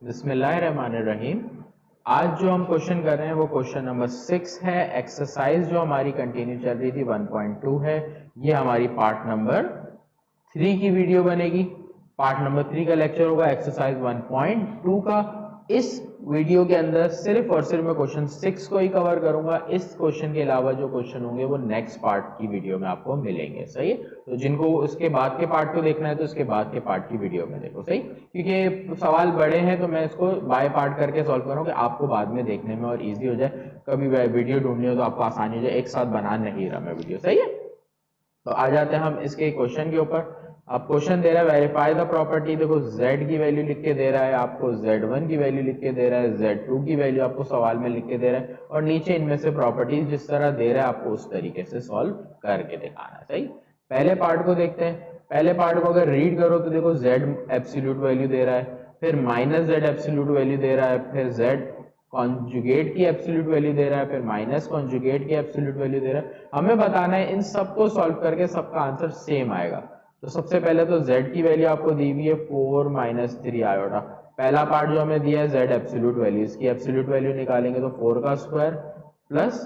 बिस्मिल्लाहिर्रहमानिर्रहीम। आज जो हम क्वेश्चन कर रहे हैं वो क्वेश्चन नंबर 6 है। एक्सरसाइज जो हमारी कंटिन्यू चल रही थी 1.2 है। ये हमारी पार्ट नंबर 3 की वीडियो बनेगी। पार्ट नंबर 3 का लेक्चर होगा एक्सरसाइज 1.2 का। इस वीडियो के अंदर सिर्फ और सिर्फ मैं क्वेश्चन 6 को ही कवर करूंगा। इस क्वेश्चन के अलावा जो क्वेश्चन होंगे वो नेक्स्ट पार्ट की वीडियो में आपको मिलेंगे। सही है, तो जिनको उसके बाद के पार्ट को देखना है तो उसके बाद के पार्ट की वीडियो में देखो। सही, क्योंकि सवाल बड़े हैं तो मैं इसको बाय पार्ट करके सॉल्व करूँ कि आपको बाद में देखने में और ईजी हो जाए। कभी वीडियो ढूंढनी हो तो आपको आसानी हो जाए, एक साथ बना नहीं रहा मैं वीडियो। सही है, तो आ जाते हैं हम इसके क्वेश्चन के ऊपर। अब क्वेश्चन दे रहा है वेरीफाई द प्रॉपर्टी। देखो z की वैल्यू लिख के दे रहा है आपको, z1 की वैल्यू लिख के दे रहा है, z2 की वैल्यू आपको सवाल में लिख के दे रहा है, और नीचे इनमें से प्रॉपर्टीज जिस तरह दे रहा है आपको उस तरीके से सॉल्व करके दिखाना है। सही, पहले पार्ट को देखते हैं। पहले पार्ट को अगर रीड करो तो देखो z एब्सोल्यूट वैल्यू दे रहा है, फिर माइनस z एब्सोल्यूट वैल्यू दे रहा है, फिर z कॉन्जुगेट की एब्सोल्यूट वैल्यू दे रहा है, फिर माइनस कॉन्जुगेट की एब्सोल्यूट वैल्यू दे रहा है। हमें बताना है इन सबको सॉल्व करके सबका आंसर सेम आएगा। तो सबसे पहले तो z की वैल्यू आपको दी हुई है 4 माइनस 3 आयोटा। पहला पार्ट जो हमें दिया है z एब्सोल्यूट वैल्यू, इसकी एब्सोल्यूट वैल्यू निकालेंगे तो 4 का स्क्वायर प्लस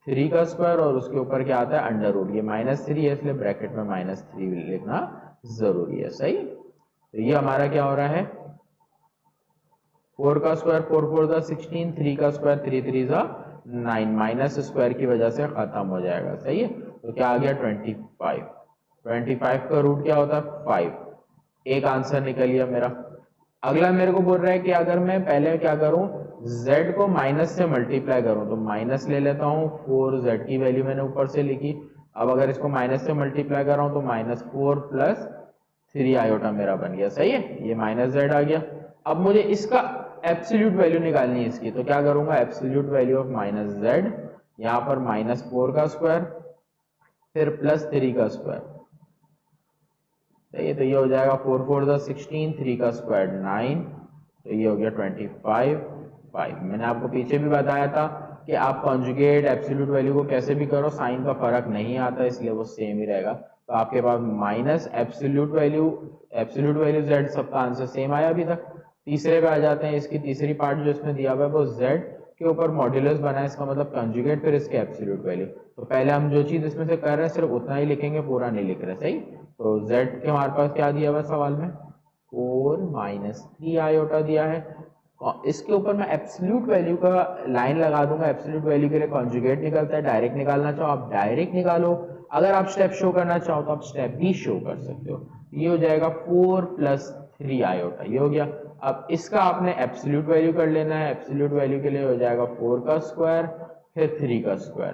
3 का स्क्वायर और उसके ऊपर क्या आता है अंडर रूट। ये माइनस 3 है इसलिए ब्रैकेट में माइनस 3 लिखना जरूरी है। सही, तो ये हमारा क्या हो रहा है 4 का स्क्वायर 4 4 दा 16, 3 का स्क्वायर 3 3 दा 9, माइनस स्क्वायर की वजह से खत्म हो जाएगा। सही है, तो क्या आ गया 25। 25 का रूट क्या होता है 5। एक आंसर निकल गया मेरा। अगला मेरे को बोल रहा है कि अगर मैं पहले क्या करूं z को माइनस से मल्टीप्लाई करूं, तो माइनस ले लेता हूं 4z की वैल्यू मैंने ऊपर से लिखी। अब अगर इसको माइनस से मल्टीप्लाई कर रहा हूं तो माइनस 4 प्लस 3 आयोटा मेरा बन गया। सही है, ये माइनस z आ गया। अब मुझे इसका एब्सोल्यूट वैल्यू निकालनी है इसकी, तो क्या करूंगा absolute value of minus z, यहां पर माइनस 4 का स्क्वायर फिर प्लस 3 का स्क्वायर। तो ये हो जाएगा 4 4 दा 16, 3 का स्क्वायर 9, तो ये हो गया 25। मैंने आपको पीछे भी बताया था कि आप कॉन्जुगेट एब्सोल्यूट वैल्यू को कैसे भी करो साइन का फर्क नहीं आता, इसलिए वो सेम ही रहेगा। तो आपके पास माइनस एब्सोल्यूट वैल्यू z, सबका आंसर सेम आया अभी तक। तीसरे पे आ जाते हैं। इसकी तीसरी पार्ट जो इसमें दिया हुआ है वो z के ऊपर मॉड्यूलस बना है, इसका मतलब कंजुगेट फिर इसके एब्सोल्यूट वैल्यू। तो पहले हम जो चीज इसमें से कर रहे हैं सिर्फ उतना ही लिखेंगे, पूरा नहीं लिख रहे। सही, तो z के हमारे पास क्या दिया हुआ सवाल में 4 माइनस 3 आयोटा दिया है। इसके ऊपर मैं एब्सोल्यूट वैल्यू का लाइन लगा दूंगा। एब्सोल्यूट वैल्यू के लिए कॉन्जुगेट निकलता है, डायरेक्ट निकालना चाहो आप डायरेक्ट निकालो, अगर आप स्टेप शो करना चाहो तो आप स्टेप भी शो कर सकते हो। ये हो जाएगा 4 प्लस 3 आयोटा, ये हो गया। अब इसका आपने एब्सोल्यूट वैल्यू कर लेना है। एब्सोल्यूट वैल्यू के लिए हो जाएगा 4 का स्क्वायर फिर 3 का स्क्वायर,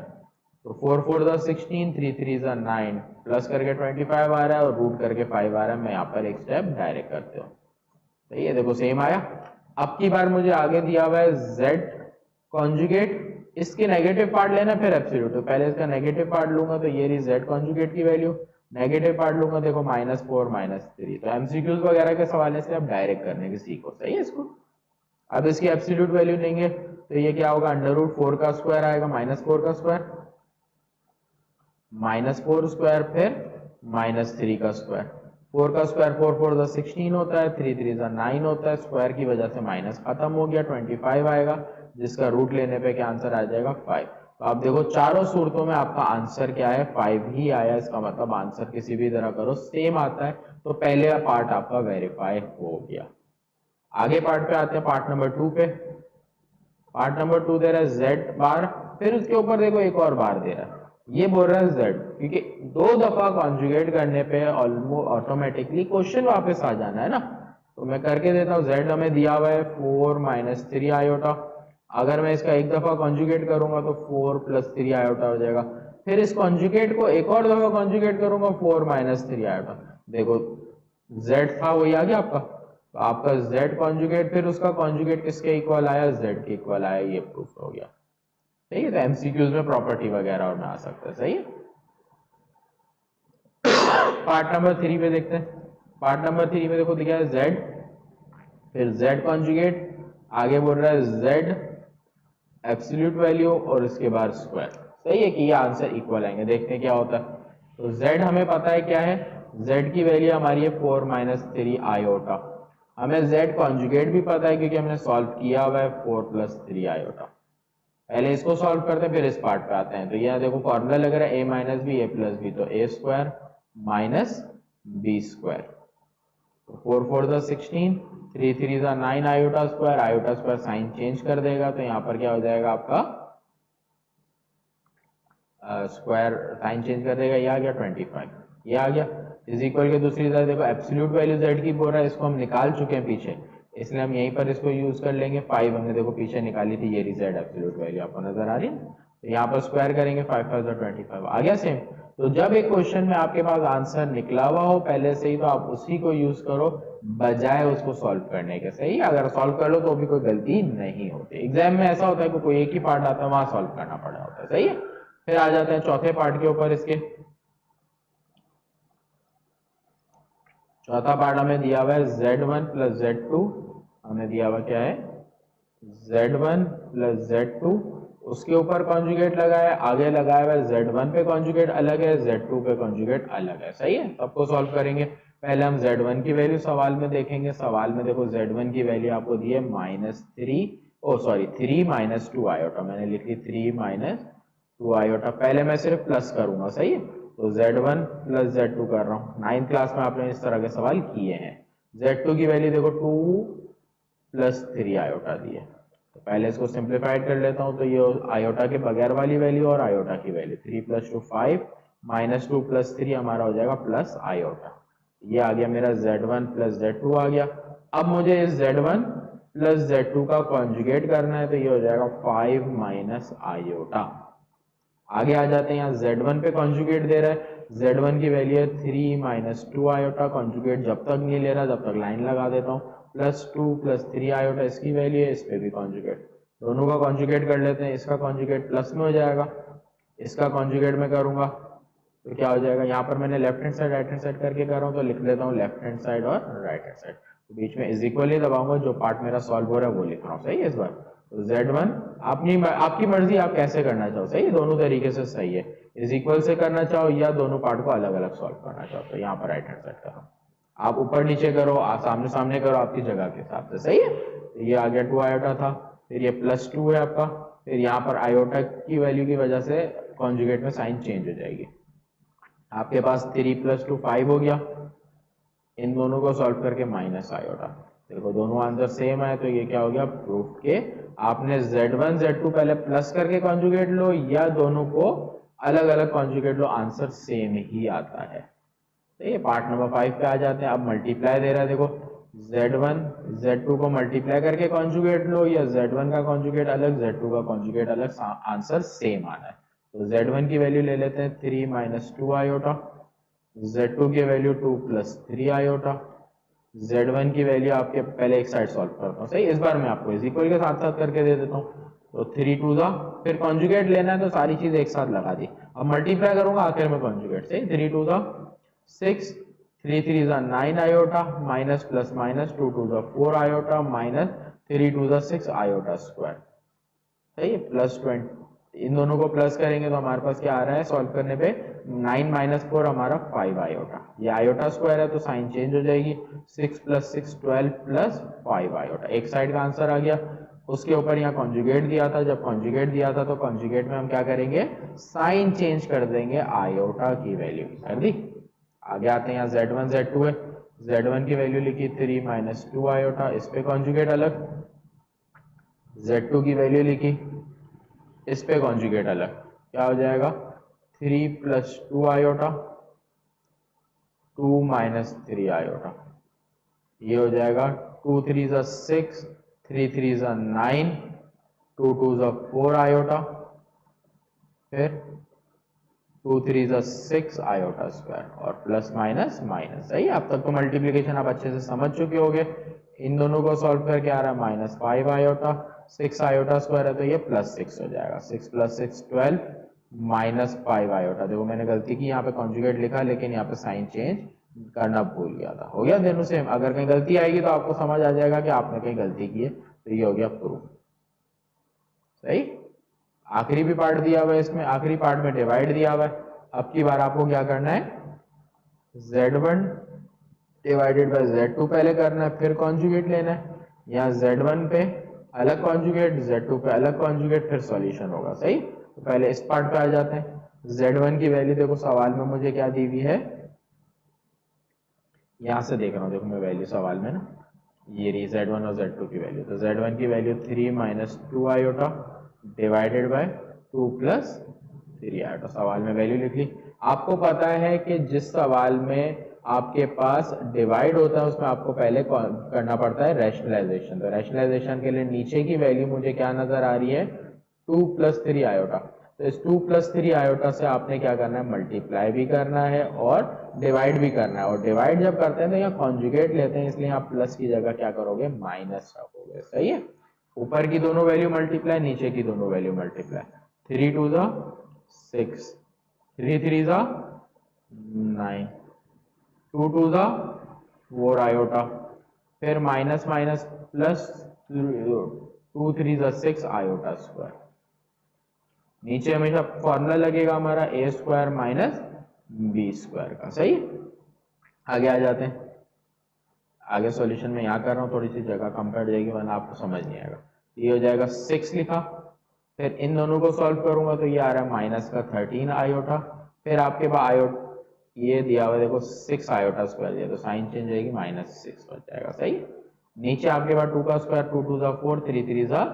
तो 4 4 दा 16, 3 3 दा 9, प्लस करके 25 आ रहा है और रूट करके 5 आ रहा है। मैं यहाँ पर एक स्टेप डायरेक्ट करते हो। सही है, देखो सेम आया। अब की बार मुझे आगे दिया हुआ है z कॉन्जुगेट, इसके नेगेटिव पार्ट लेना फिर एब्सोल्यूट। तो पहले इसका नेगेटिव पार्ट लूंगा तो ये रही z कॉन्जुगेट की वैल्यू, नेगेटिव पार्ट लूंगा देखो माइनस 4 माइनस 3। तो एमसीक्यूज वगैरह के सवाल से आप डायरेक्ट करने की सीखो। सही है इसको। अब इसकी एब्सोल्यूट वैल्यू लेंगे तो ये क्या होगा अंडर रूट 4 का स्क्वायर आएगा माइनस 4 का स्क्वायर, माइनस 4 स्क्वायर फिर माइनस 3 का स्क्वायर। 4 का स्क्वायर 4 4 दा 16 होता है, 3 3 दा 9 होता है, स्क्वायर की वजह से माइनस खत्म हो गया, 25 आएगा, जिसका रूट लेने पे क्या आंसर आ जाएगा 5। तो आप देखो चारों सूरतों में आपका आंसर क्या है 5 ही आया। इसका मतलब आंसर किसी भी तरह करो सेम आता है। तो पहले पार्ट आपका वेरीफाई हो गया। आगे पार्ट पे आते हैं, पार्ट नंबर 2 पे। पार्ट नंबर 2 दे रहा है z बार, फिर उसके ऊपर देखो एक और बार दे रहा है। ये बोल रहा है z, क्योंकि 2 दफा कॉन्जुगेट करने पे ऑलमोस्ट ऑटोमेटिकली क्वेश्चन वापस आ जाना है ना। तो मैं करके देता हूँ। z हमें दिया हुआ है 4 माइनस 3 आयोटा। अगर मैं इसका एक दफा कॉन्जुगेट करूंगा तो 4 प्लस 3 आयोटा हो जाएगा। फिर इस कॉन्जुगेट को एक और दफा कॉन्जुगेट करूंगा 4 माइनस 3 आयोटा। देखो z था वही आ गया आपका, तो आपका z कॉन्जुगेट फिर उसका कॉन्जुगेट किसके इक्वल आया z के इक्वल आया, ये प्रूफ हो गया। सही है, तो एमसीक्यूज में प्रॉपर्टी वगैरह और में आ सकता है। सही है, पार्ट नंबर 3 पे देखते हैं। पार्ट नंबर 3 में देखो दिया है z, फिर z कॉन्जुगेट, आगे बोल रहा है z एब्सोल्यूट वैल्यू और इसके बाद स्क्वायर। सही है कि ये आंसर इक्वल आएंगे, देखते हैं क्या होता है। तो z हमें पता है क्या है, z की वैल्यू हमारी है 4 माइनस 3 आयोटा। हमें z कॉन्जुगेट भी पता है क्योंकि हमने सॉल्व किया हुआ है 4 + 3 आयोटा। पहले इसको सॉल्व करते हैं फिर इस पार्ट पे आते हैं। तो यहाँ देखो फॉर्मूला लग रहा है a - b a + b, तो a² - b²। तो 4 4 16, 3 3 9 आयोटा स्क्वायर साइन चेंज कर देगा तो यहाँ पर क्या हो जाएगा आपका स्क्वायर साइन चेंज कर देगा, ये आ गया 25, ये आ गया इज इक्वल के दूसरी तरफ देखो एब्सोल्यूट वैल्यू z की बोल रहा है, इसको हम निकाल चुके हैं पीछे, इसलिए हम यहीं पर इसको यूज कर लेंगे। 5 हमने देखो पीछे निकाली थी, ये रही z एब्सोल्यूट वैल्यू आपको नजर आ रही है। तो यहाँ पर स्क्वायर करेंगे 5 5 25 आ गया सेम। तो जब एक क्वेश्चन में आपके पास आंसर निकला हुआ हो पहले से ही तो आप उसी को यूज करो बजाय उसको सॉल्व करने के। सही, अगर सॉल्व कर लो तो भी कोई गलती नहीं होती। एग्जाम में ऐसा होता है कि कोई एक ही पार्ट आता है वहां सॉल्व करना पड़ा होता है। सही है, फिर आ जाते हैं चौथे पार्ट के ऊपर। इसके चौथा पार्ट हमें दिया हुआ है z1 + z2, हमें दिया हुआ क्या है z1 + z2, उसके ऊपर कॉन्जुगेट लगाया, आगे लगाया हुआ z1 पे कॉन्जुगेट अलग है, z2 पे कॉन्जुगेट अलग है। सही है, सबको सॉल्व करेंगे। पहले हम z1 की वैल्यू सवाल में देखेंगे। सवाल में देखो z1 की वैल्यू आपको दी है -3 -2 आयोटा, मैंने लिख ली 3 - 2 आयोटा। पहले मैं सिर्फ प्लस करूंगा। सही है, तो z1 + z2 कर रहा हूँ। 9th क्लास में आपने इस तरह के सवाल किए हैं। z2 की वैल्यू देखो 2 + 3 आयोटा दी है, तो पहले इसको सिंप्लीफाइड कर लेता हूँ। तो ये आयोटा के बगैर वाली वैल्यू और आयोटा की वैल्यू 3 + 2 5 -2 + 3 हमारा हो जाएगा प्लस आयोटा। ये आ गया मेरा z1 + z2 आ गया। अब मुझे इस z1 + z2 का कॉन्जुगेट करना है, तो ये हो जाएगा 5 - आयोटा। आगे आ जाते हैं, यहाँ z1 पे कॉन्जुगेट दे रहा है, z1 की वैल्यू है 3 - 2 आयोटा। कॉन्जुगेट जब तक नहीं ले रहा जब तक लाइन लगा देता हूँ, +2 + 3 आयोटा इसकी वैल्यू है, इस पे भी कॉन्जुगेट, दोनों का कॉन्जुगेट कर लेते हैं। इसका कॉन्जुगेट प्लस में हो जाएगा, इसका कॉन्जुगेट में करूंगा तो क्या हो जाएगा, यहाँ पर मैंने left hand side right hand side करके कर रहा हूँ, तो लिख लेता हूँ लेफ्ट हैंड साइड और राइट हैंड साइड, तो बीच में इज इक्वल ही दबाऊंगा, जो पार्ट मेरा सॉल्व हो रहा है वो लिख रहा हूँ। सही है, इस बार तो z1 आपकी मर्जी, आप कैसे करना चाहो। सही, दोनों तरीके से सही है, इज इक्वल से करना चाहो या दोनों पार्ट को अलग अलग सॉल्व करना चाहो। तो यहाँ पर राइट हैंड साइड करो, आप ऊपर नीचे करो, आप सामने सामने करो, आपकी जगह के हिसाब से। सही है, तो ये आ गया 2 आयोटा था, फिर ये +2 है आपका, फिर यहाँ पर आयोटा की वैल्यू की वजह से कॉन्जुगेट में साइन चेंज हो जाएगी। आपके पास 3 + 2 5 हो गया, इन दोनों को सॉल्व करके माइनस आयोटा। देखो दोनों आंसर सेम है, तो ये क्या हो गया प्रूफ के आपने z1 z2 पहले प्लस करके कॉन्जुगेट लो या दोनों को अलग अलग कॉन्जुगेट लो, आंसर सेम ही आता है। तो ये पार्ट नंबर 5 पे आ जाते हैं। अब मल्टीप्लाई दे रहा है, देखो z1 z2 को मल्टीप्लाई करके कॉन्जुगेट लो या z1 का कॉन्जुगेट अलग z2 का कॉन्जुगेट अलग, आंसर सेम आना है। तो z1 की वैल्यू ले लेते हैं 3 - 2 आयोटा, z2 की वैल्यू 2 + 3 आयोटा, z1 की वैल्यू आपके पहले एक साइड सॉल्व करता हूँ। सही, इस बार मैं आपको इज इक्वल के साथ साथ करके दे देता हूँ। तो 3 2 फिर कॉन्जुगेट लेना है तो सारी चीज एक साथ लगा दी, अब मल्टीप्लाई करूंगा आखिर में कॉन्जुगेट। सही, 3 2 6, 3 3 9 iota, minus plus minus 2 2 4 iota, -3 2 6 iota square. सही है, +20, इन दोनों को प्लस करेंगे तो हमारे पास क्या आ रहा है सॉल्व करने पे 9 - 4 हमारा 5 आयोटा, ये आयोटा स्क्वायर है तो साइन चेंज हो जाएगी, 6 + 6 12 + 5 आयोटा, एक साइड का आंसर आ गया। उसके ऊपर यहाँ कॉन्जुगेट दिया था, जब कॉन्जुगेट दिया था तो कॉन्जुगेट में हम क्या करेंगे साइन चेंज कर देंगे, आयोटा की वैल्यू कर दी। आगे आते हैं, यहाँ z1 z2 है, z1 की वैल्यू लिखी 3 - 2 आयोटा, इस पे कॉन्जुगेट अलग, z2 की वैल्यू लिखी, इस पे कॉन्जुगेट अलग, क्या हो जाएगा 3 + 2 आयोटा, 2 - 3 आयोटा, ये हो जाएगा 2 3 6, 3 3 9, 2 2 4 आयोटा, फिर 2 3 6 आयोटा स्क्वायर और प्लस माइनस माइनस। सही, अब तक तो मल्टीप्लीकेशन आप अच्छे से समझ चुके होंगे। इन दोनों को सॉल्व करके आ रहा है -5 आयोटा, 6 आयोटा स्क्वायर है तो ये +6 हो जाएगा, 6 + 6 12 -5 आयोटा। देखो मैंने गलती की, यहाँ पे कॉन्जुगेट लिखा लेकिन यहाँ पे साइन चेंज करना भूल गया था। हो गया दोनों सेम, अगर कहीं गलती आएगी तो आपको समझ आ जाएगा कि आपने कहीं गलती की है, तो ये हो गया प्रूफ। सही, आखिरी भी पार्ट दिया हुआ है, इसमें आखिरी पार्ट में डिवाइड दिया हुआ है। अब की बार आपको क्या करना है, z1 डिवाइडेड बाय Z2 पहले करना है, फिर कॉन्जुगेट लेना है। यहाँ Z1 पे अलग कॉन्जुगेट, Z2 पे अलग कॉन्जुगेट, फिर सॉल्यूशन होगा। सही, तो पहले इस पार्ट पे आ जाते हैं। Z1 की वैल्यू देखो सवाल में मुझे क्या दी हुई है, यहां से देख रहा हूं, देखो मैं वैल्यू सवाल में ना, ये रही Z1 और Z2 की वैल्यू। तो Z1 की value 3 minus 2 iota divided by 2 plus 3 iota. सवाल में वैल्यू लिख ली। आपको पता है कि जिस सवाल में आपके पास डिवाइड होता है उसमें आपको पहले करना पड़ता है रैशनलाइजेशन। तो रैशनलाइजेशन के लिए नीचे की वैल्यू मुझे क्या नजर आ रही है, 2 प्लस 3 आयोटा। तो इस 2 प्लस 3 आयोटा से आपने क्या करना है, मल्टीप्लाई भी करना है और डिवाइड भी करना है। और डिवाइड जब करते हैं तो यहाँ कॉन्जुगेट लेते हैं, इसलिए आप प्लस की जगह क्या करोगे, माइनस रखोगे। सही है, ऊपर की दोनों वैल्यू मल्टीप्लाई, नीचे की दोनों वैल्यू मल्टीप्लाई। 3 टू ज़ा 6, 3 3 ज़ा 9, 2 टू ज़ा 4 आयोटा, फिर माइनस माइनस प्लस 2 3 ज़ा 6 आयोटा स्क्वायर। नीचे हमेशा फॉर्मूला लगेगा हमारा ए स्क्वायर माइनस बी स्क्वायर का। सही, आगे आ जाते हैं। आगे सॉल्यूशन में यहाँ कर रहा हूँ, थोड़ी सी जगह कम पड़ जाएगी वरना आपको समझ नहीं आएगा। ये हो जाएगा 6 लिखा, फिर इन दोनों को सॉल्व करूंगा तो ये आ रहा है माइनस का 13 आयोटा, फिर आपके पास आयोटा ये दिया हुआ देखो 6 आयोटा स्क्वायर दिया, तो साइन चेंज होगी -6 बच जाएगा। सही, नीचे आपके पास 2 का स्क्वायर, 2 2 ज़ा 4, 3 3 ज़ा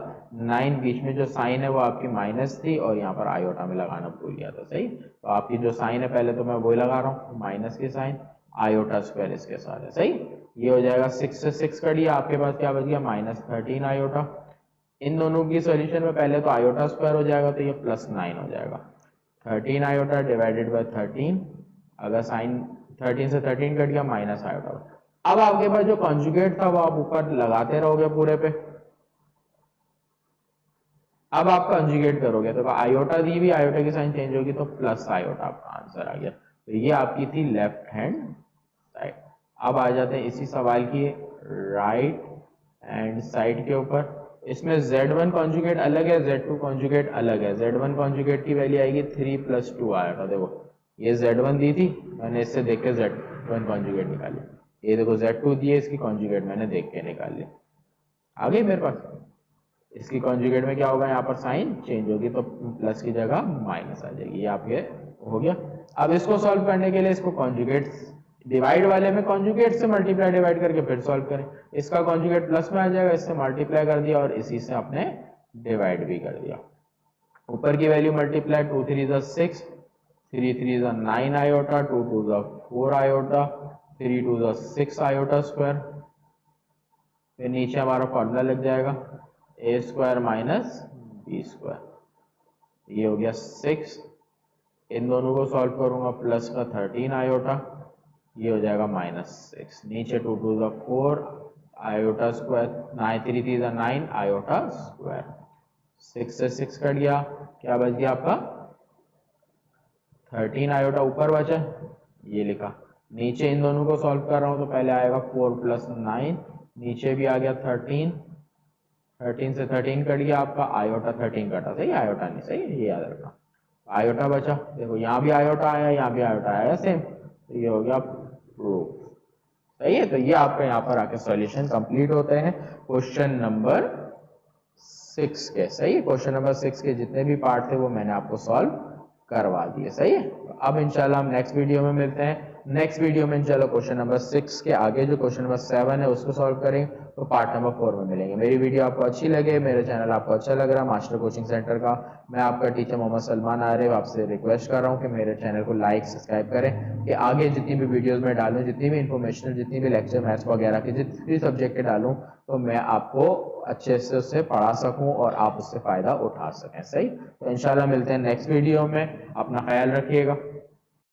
9, बीच में जो साइन है वो आपकी माइनस थी और यहाँ पर आयोटा में लगाना भूल गया था। सही, तो आपकी जो साइन है पहले तो मैं वही लगा रहा हूँ, माइनस की साइन, आयोटा स्क्वायर इसके साथ है। सही, ये हो जाएगा 6 से 6 कटिए, आपके पास क्या बच गया, -13 आयोटा। इन दोनों की सॉल्यूशन में पहले तो आयोटा स्क्वायर हो जाएगा तो ये +9 हो जाएगा। 13 आयोटा डिवाइडेड बाय 13, अगर साइन 13 से 13 कट गया, माइनस आयोटा। अब आपके पास जो कॉन्जुगेट था वो आप ऊपर लगाते रहोगे पूरे पे। अब आप कॉन्जुगेट करोगे तो आयोटा दी भी, आयोटा की साइन चेंज होगी तो प्लस आयोटा आपका आंसर आ गया। तो ये आपकी थी लेफ्ट हैंड साइड। अब आ जाते हैं इसी सवाल की राइट हैंड साइड के ऊपर। इसमें Z1 कॉन्जुगेट अलग है, Z2 कॉन्जुगेट अलग है। Z1 कॉन्जुगेट की वैल्यू आएगी 3 + 2 आयोटा। देखो ये Z1 दी थी, मैंने इससे देख के Z1 कॉन्जुगेट निकाली। ये देखो Z2 दी है, इसकी कॉन्जुगेट मैंने देख के निकाल ली। आ गई मेरे पास। इसकी कॉन्जुगेट में क्या होगा, यहाँ पर साइन चेंज होगी तो प्लस की जगह माइनस आ जाएगी। ये आपके हो गया। अब इसको सॉल्व करने के लिए इसको कॉन्जुगेट, डिवाइड वाले में कॉन्जुगेट से मल्टीप्लाई डिवाइड करके फिर सॉल्व करें। इसका कॉन्जुगेट प्लस में आ जाएगा, इससे मल्टीप्लाई कर दिया और इसी से आपने डिवाइड भी कर दिया। ऊपर की वैल्यू मल्टीप्लाई, 2 3 ज़ा 6, 3 3 ज़ा 9 आयोटा, 2 2 ज़ा 4 आयोटा, 3 2 ज़ा 6 आयोटा स्क्वायर। फिर नीचे हमारा फॉर्मूला लग जाएगा ए स्क्वायर माइनस बी स्क्वायर। ये हो गया 6, इन दोनों को सॉल्व करूंगा, प्लस का 13 आयोटा, ये हो जाएगा -6। नीचे 2 2 ज़ा 4 आयोटा स्क्वायर, 9 3 3 ज़ा 9 आयोटा स्क्वायर। 6 से 6 कट गया, क्या बच गया आपका 13 आयोटा ऊपर बचा, ये लिखा। नीचे इन दोनों को सॉल्व कर रहा हूं तो पहले आएगा 4 + 9, नीचे भी आ गया 13, 13 से 13 कट गया आपका, आयोटा 13 कटा। सही, आयोटा नहीं, सही ये याद रखना। आयोटा बचा, देखो यहाँ भी आयोटा आया, यहाँ भी आयोटा आया सेम, तो ये हो गया प्रूफ। सही है, तो ये आपका यहाँ पर आके सॉल्यूशन कंप्लीट होते हैं क्वेश्चन नंबर 6 के। सही है, क्वेश्चन नंबर 6 के जितने भी पार्ट थे वो मैंने आपको सॉल्व करवा दिए। सही है, अब इंशाल्लाह हम नेक्स्ट वीडियो में मिलते हैं। नेक्स्ट वीडियो में इंशाल्लाह क्वेश्चन नंबर 6 के आगे जो क्वेश्चन नंबर 7 है उसको सॉल्व करेंगे, तो पार्ट नंबर 4 में मिलेंगे। मेरी वीडियो आपको अच्छी लगे, मेरे चैनल आपको अच्छा लग रहा है मास्टर कोचिंग सेंटर का, मैं आपका टीचर मोहम्मद सलमान आरिफ आपसे रिक्वेस्ट कर रहा हूँ कि मेरे चैनल को लाइक सब्सक्राइब करें, कि आगे जितनी भी वीडियोस में डालूं, जितनी भी इंफॉर्मेशन, जितनी भी लेक्चर मैथ्स वगैरह के जितनी भी सब्जेक्ट के डालूं, तो मैं आपको अच्छे से उससे पढ़ा सकूं और आप उससे फायदा उठा सकें। सही, तो इंशाल्लाह मिलते हैं नेक्स्ट वीडियो में। अपना ख्याल रखिएगा।